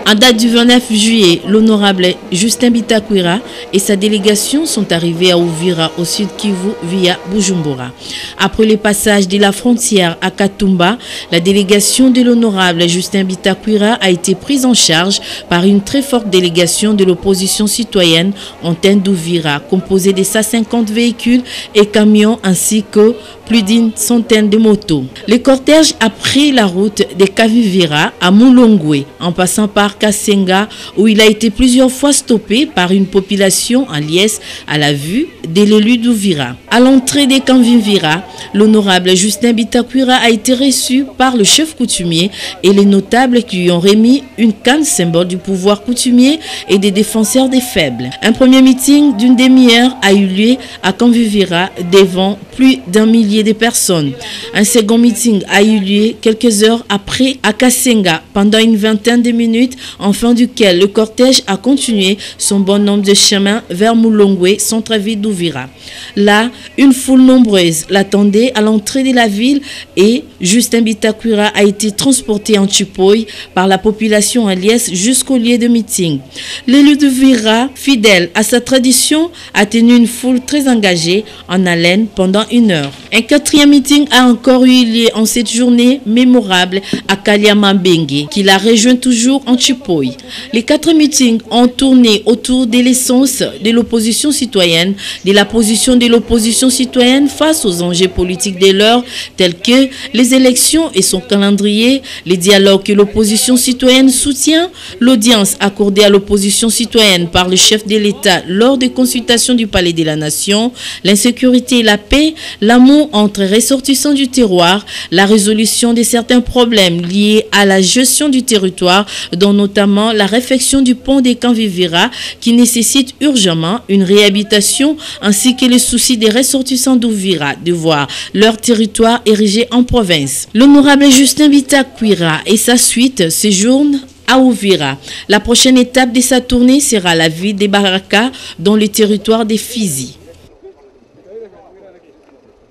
En date du 29 juillet, l'honorable Justin Bitakwira et sa délégation sont arrivés à Uvira, au sud Kivu, via Bujumbura. Après le passage de la frontière à Katumba, la délégation de l'honorable Justin Bitakwira a été prise en charge par une très forte délégation de l'opposition citoyenne en tête d'Uvira, composée de 150 véhicules et camions ainsi que plus d'une centaine de motos. Le cortège a pris la route de Kavivira à Mulongwe, en passant par Kasenga, où il a été plusieurs fois stoppé par une population en liesse à la vue de l'élu d'Uvira. À l'entrée de Kavivira, l'honorable Justin Bitakwira a été reçu par le chef coutumier et les notables qui lui ont remis une canne symbole du pouvoir coutumier et des défenseurs des faibles. Un premier meeting d'une demi-heure a eu lieu à Kavivira devant plus d'1 millier de personnes. Un second meeting a eu lieu quelques heures après à Kasenga pendant une vingtaine de minutes, en fin duquel le cortège a continué son bon nombre de chemins vers Mulongwe, centre-ville d'Uvira. Là, une foule nombreuse l'attendait à l'entrée de la ville et Justin Bitakwira a été transporté en Chipoy par la population en liesse jusqu'au lieu de meeting. L'élu d'Uvira, fidèle à sa tradition, a tenu une foule très engagée en haleine pendant 1 heure. Un quatrième meeting a encore eu lieu en cette journée mémorable à Kaliamambengue, qui la rejoint toujours en Chipoy. Les 4 meetings ont tourné autour de l'essence de l'opposition citoyenne, de la position de l'opposition citoyenne face aux enjeux politiques de l'heure, tels que les élections et son calendrier, les dialogues que l'opposition citoyenne soutient, l'audience accordée à l'opposition citoyenne par le chef de l'État lors des consultations du Palais de la Nation, l'insécurité et la paix, l'amour entre ressortissants du terroir, la résolution de certains problèmes liés à la gestion du territoire, dont notamment la réfection du pont des Kavivira qui nécessite urgemment une réhabilitation, ainsi que le souci des ressortissants d'Uvira de voir leur territoire érigé en province. L'honorable Justin Bitakwira et sa suite séjournent à Uvira. La prochaine étape de sa tournée sera la ville de Baraka dans le territoire des Fizi.